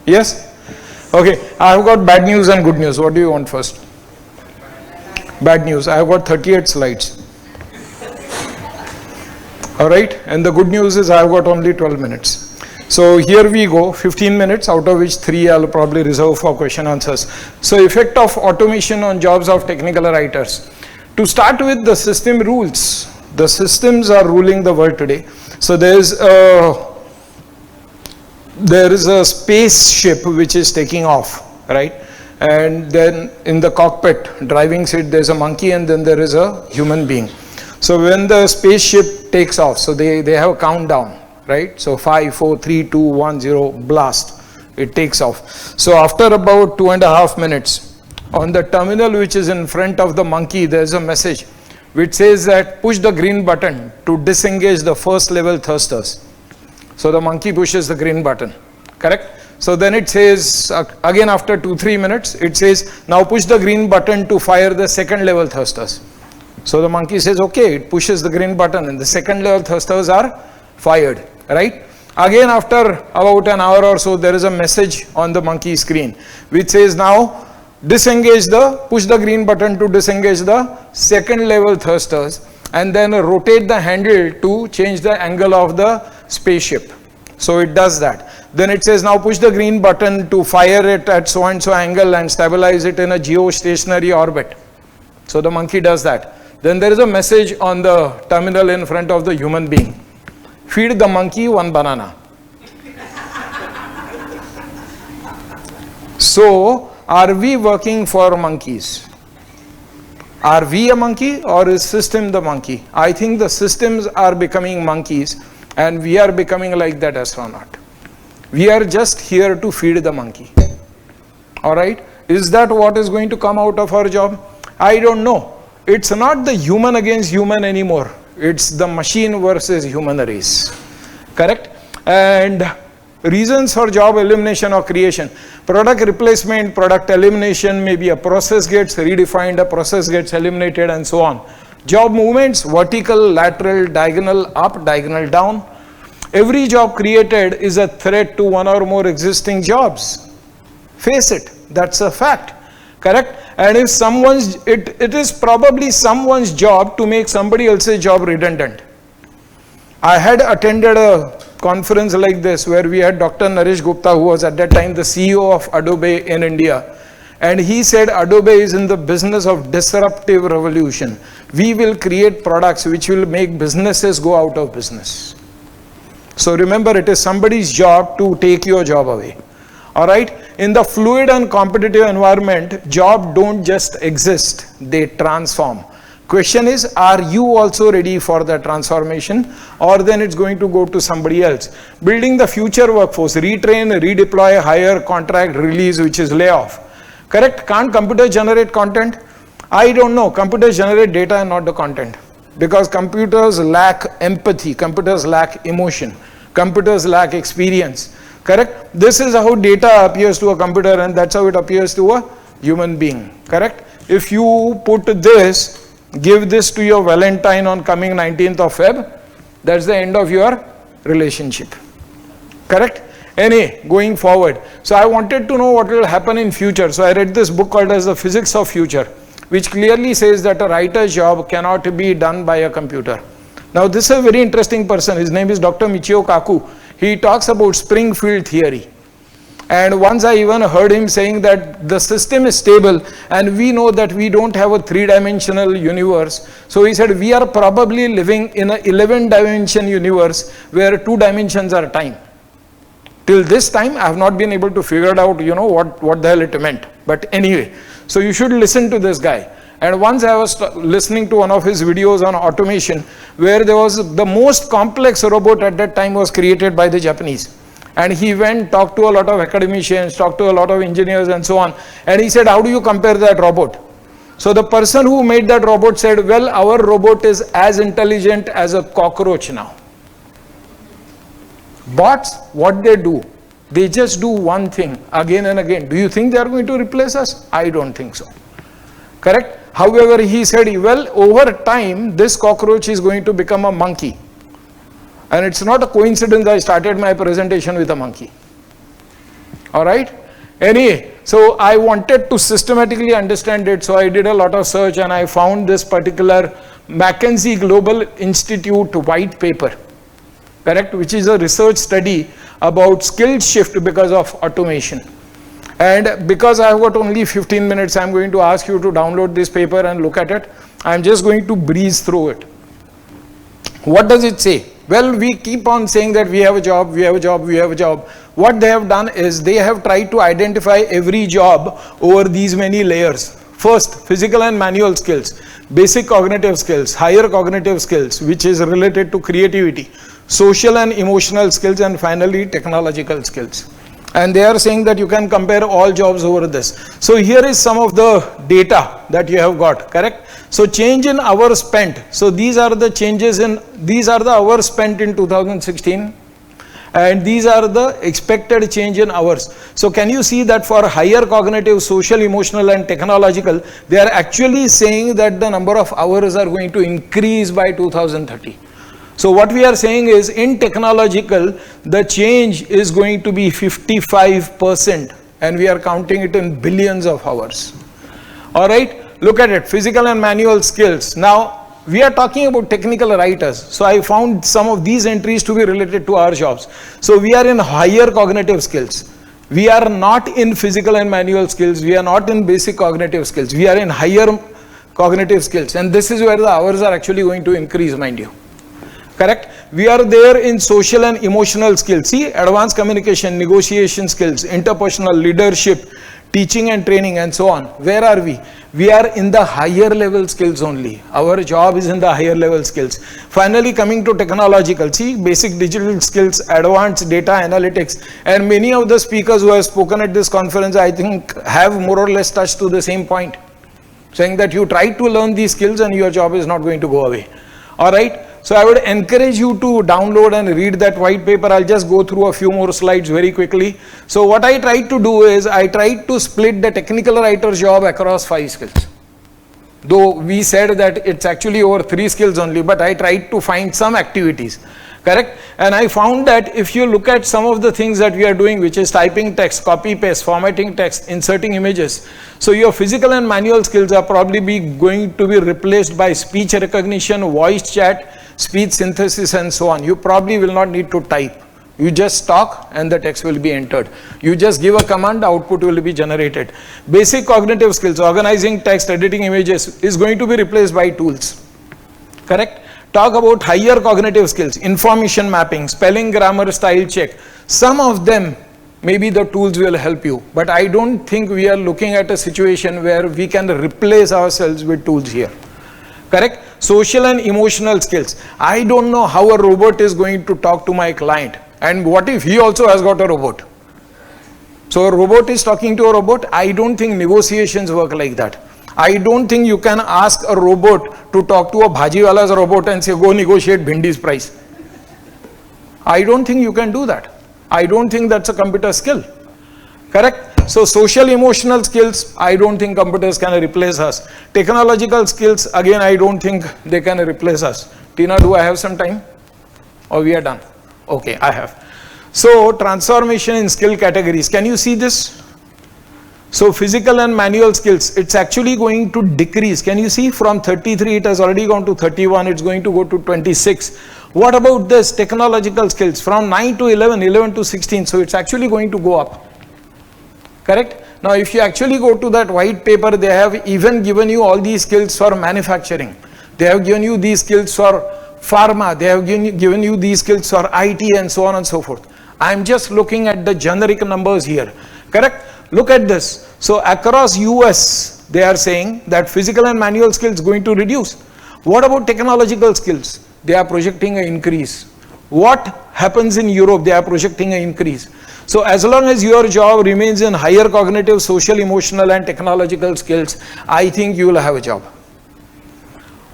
Yes? Okay, I have got bad news and good news. What do you want first? Bad news. I have got 38 slides. Alright, and the good news is I have got only 12 minutes. So here we go, 15 minutes, out of which 3 I'll probably reserve for question answers. So effect of automation on jobs of technical writers. To start with, the system rules. The systems are ruling the world today. So there is a spaceship which is taking off, right? And then in the cockpit, driving seat, there's a monkey and then there is a human being. So when the spaceship takes off, so they have a countdown, right? So 5, 4, 3, 2, 1, 0, blast. It takes off. So after about 2.5 minutes, on the terminal which is in front of the monkey, there's a message which says that push the green button to disengage the first level thrusters. So the monkey pushes the green button, correct? So then it says, again after 2-3 minutes, it says, now push the green button to fire the second level thrusters. So the monkey says, okay, it pushes the green button and the second level thrusters are fired, right? Again after about an hour or so, there is a message on the monkey screen which says, now push the green button to disengage the second level thrusters and then rotate the handle to change the angle of the spaceship. So it does that. Then it says, now push the green button to fire it at so and so angle and stabilize it in a geostationary orbit. So the monkey does that. Then there is a message on the terminal in front of the human being. Feed the monkey 1 banana. So, are we working for monkeys? Are we a monkey or is system the monkey? I think the systems are becoming monkeys and we are becoming like that astronaut. We are just here to feed the monkey. Alright? Is that what is going to come out of our job? I don't know. It's not the human against human anymore. It's the machine versus human race. Correct? And reasons for job elimination or creation. Product replacement, product elimination, maybe a process gets redefined, a process gets eliminated and so on. Job movements, vertical, lateral, diagonal up, diagonal down. Every job created is a threat to one or more existing jobs. Face it, that's a fact. Correct? And if it is probably someone's job to make somebody else's job redundant. I had attended a conference like this where we had Dr. Naresh Gupta, who was at that time the CEO of Adobe in India. And he said Adobe is in the business of disruptive revolution. We will create products which will make businesses go out of business. So remember, it is somebody's job to take your job away. Alright? In the fluid and competitive environment, jobs don't just exist, they transform. Question is, are you also ready for the transformation, or then it's going to go to somebody else? Building the future workforce, retrain, redeploy, hire, contract, release, which is layoff. Correct? Can't computer generate content? I don't know. Computers generate data and not the content. Because computers lack empathy, computers lack emotion, computers lack experience. Correct? This is how data appears to a computer and that's how it appears to a human being. Correct? If you put this, give this to your Valentine on coming 19th of Feb, that's the end of your relationship. Correct? Going forward. So I wanted to know what will happen in future. So I read this book called as The Physics of Future, which clearly says that a writer's job cannot be done by a computer. Now this is a very interesting person. His name is Dr. Michio Kaku. He talks about Springfield theory. And once I even heard him saying that the system is stable and we know that we don't have a 3-dimensional universe. So he said we are probably living in an 11-dimension universe where 2 dimensions are time. Till this time I have not been able to figure out, what the hell it meant. But anyway, so you should listen to this guy. And once I was listening to one of his videos on automation, where there was the most complex robot at that time was created by the Japanese. And he went, talked to a lot of academicians, talked to a lot of engineers and so on. And he said, how do you compare that robot? So the person who made that robot said, well, our robot is as intelligent as a cockroach now. Bots, what they do? They just do one thing again and again. Do you think they are going to replace us? I don't think so. Correct? However, he said, well, over time, this cockroach is going to become a monkey. And it's not a coincidence I started my presentation with a monkey. All right. Anyway, so I wanted to systematically understand it, so I did a lot of search and I found this particular McKinsey Global Institute white paper, correct, which is a research study about skill shift because of automation. And because I have got only 15 minutes, I'm going to ask you to download this paper and look at it. I'm just going to breeze through it. What does it say? Well, we keep on saying that we have a job, we have a job, we have a job. What they have done is they have tried to identify every job over these many layers. First, physical and manual skills, basic cognitive skills, higher cognitive skills, which is related to creativity, social and emotional skills, and finally technological skills. And they are saying that you can compare all jobs over this. So here is some of the data that you have got, correct? So change in hours spent. So these are the changes in, these are the hours spent in 2016. And these are the expected change in hours. So can you see that for higher cognitive, social, emotional and technological, they are actually saying that the number of hours are going to increase by 2030. So what we are saying is in technological, the change is going to be 55% and we are counting it in billions of hours. All right, look at it, physical and manual skills. Now, we are talking about technical writers. So I found some of these entries to be related to our jobs. So we are in higher cognitive skills. We are not in physical and manual skills. We are not in basic cognitive skills. We are in higher cognitive skills. And this is where the hours are actually going to increase, mind you. Correct? We are there in social and emotional skills. See, advanced communication, negotiation skills, interpersonal leadership, teaching and training and so on. Where are we? We are in the higher level skills only. Our job is in the higher level skills. Finally, coming to technological, see, basic digital skills, advanced data analytics, and many of the speakers who have spoken at this conference, I think, have more or less touched to the same point, saying that you try to learn these skills and your job is not going to go away. All right. So I would encourage you to download and read that white paper. I'll just go through a few more slides very quickly. So what I tried to do is I tried to split the technical writer's job across 5 skills. Though we said that it's actually over 3 skills only, but I tried to find some activities, correct? And I found that if you look at some of the things that we are doing, which is typing text, copy paste, formatting text, inserting images. So your physical and manual skills are probably going to be replaced by speech recognition, voice chat, speech synthesis and so on. You probably will not need to type. You just talk and the text will be entered. You just give a command, the output will be generated. Basic cognitive skills, organizing text, editing images is going to be replaced by tools. Correct? Talk about higher cognitive skills, information mapping, spelling, grammar, style check. Some of them, maybe the tools will help you, but I don't think we are looking at a situation where we can replace ourselves with tools here. Correct? Social and emotional skills. I don't know how a robot is going to talk to my client. And what if he also has got a robot? So a robot is talking to a robot. I don't think negotiations work like that. I don't think you can ask a robot to talk to a bhajiwala's robot and say, go negotiate bhindi's price. I don't think you can do that. I don't think that's a computer skill. Correct? So social emotional skills, I don't think computers can replace us. Technological skills, again, I don't think they can replace us. Tina, do I have some time? Or we are done? Okay, I have. So transformation in skill categories. Can you see this? So physical and manual skills, it's actually going to decrease. Can you see from 33, it has already gone to 31, it's going to go to 26. What about this technological skills? From 9 to 11, 11 to 16, so it's actually going to go up. Correct? Now, if you actually go to that white paper, they have even given you all these skills for manufacturing. They have given you these skills for pharma. They have given you these skills for IT and so on and so forth. I'm just looking at the generic numbers here. Correct? Look at this. So across US, they are saying that physical and manual skills going to reduce. What about technological skills? They are projecting an increase. What happens in Europe? They are projecting an increase. So as long as your job remains in higher cognitive, social, emotional and technological skills, I think you will have a job.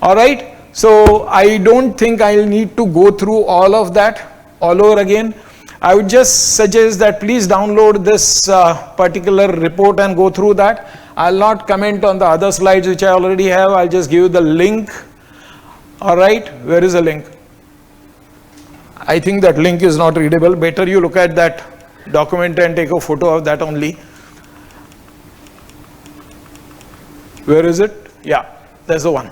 All right. So I don't think I'll need to go through all of that all over again. I would just suggest that please download this particular report and go through that. I'll not comment on the other slides which I already have. I'll just give you the link. All right. Where is the link? I think that link is not readable. Better you look at that document and take a photo of that only. Where is it? Yeah, there's the one.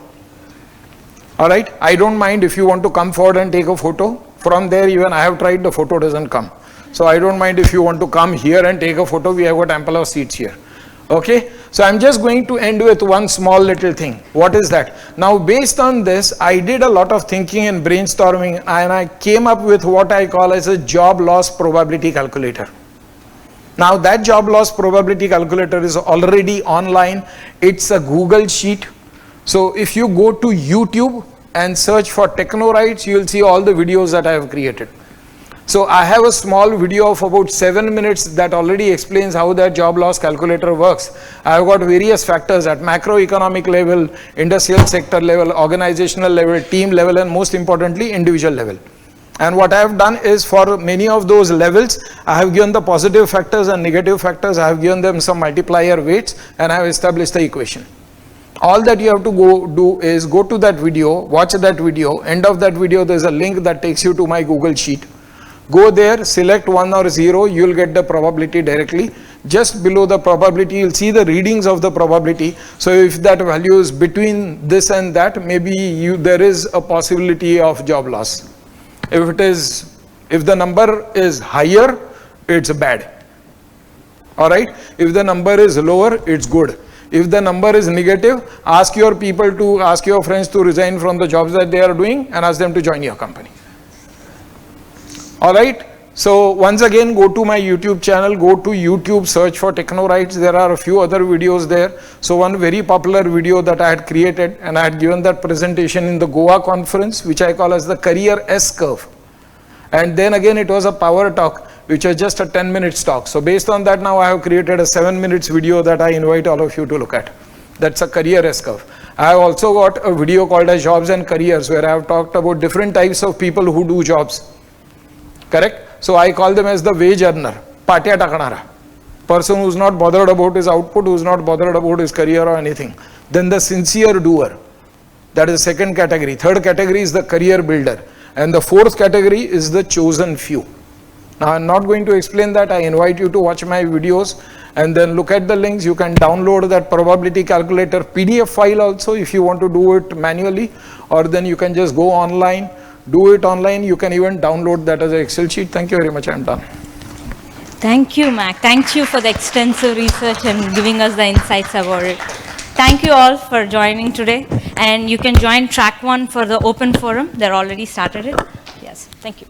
All right, I don't mind if you want to come forward and take a photo. From there, even I have tried, the photo doesn't come. So I don't mind if you want to come here and take a photo. We have got ample of seats here. Okay, so I'm just going to end with one small little thing. What is that? Now, based on this, I did a lot of thinking and brainstorming, and I came up with what I call as a job loss probability calculator. Now, that job loss probability calculator is already online. It's a Google sheet. So if you go to YouTube and search for TechnoRights, you'll see all the videos that I have created. So I have a small video of about 7 minutes that already explains how that job loss calculator works. I have got various factors at macroeconomic level, industrial sector level, organizational level, team level, and most importantly, individual level. And what I have done is, for many of those levels, I have given the positive factors and negative factors. I have given them some multiplier weights, and I have established the equation. All that you have to do is go to that video, watch that video. End of that video, there's a link that takes you to my Google sheet. Go there, select 1 or 0, you'll get the probability directly. Just below the probability, you'll see the readings of the probability. So if that value is between this and that, maybe there is a possibility of job loss. If the number is higher, it's bad. All right. If the number is lower, it's good. If the number is negative, ask your friends to resign from the jobs that they are doing and ask them to join your company. All right. So once again, go to my YouTube channel, go to YouTube, search for TechnoRights. There are a few other videos there. So one very popular video that I had created, and I had given that presentation in the Goa conference, which I call as the career S-curve. And then again, it was a power talk, which was just a 10 minutes talk. So based on that, now I have created a 7 minutes video that I invite all of you to look at. That's a career S-curve. I have also got a video called as Jobs and Careers, where I have talked about different types of people who do jobs. Correct? So I call them as the wage earner, patya takanara. Person who's not bothered about his output, who's not bothered about his career or anything. Then the sincere doer. That is the second category. Third category is the career builder. And the fourth category is the chosen few. Now I'm not going to explain that. I invite you to watch my videos and then look at the links. You can download that probability calculator PDF file also if you want to do it manually, or then you can just go online. Do it online. You can even download that as an Excel sheet. Thank you very much. I'm done. Thank you, Mac. Thank you for the extensive research and giving us the insights about it. Thank you all for joining today. And you can join track 1 for the open forum. They're already started it. Yes. Thank you.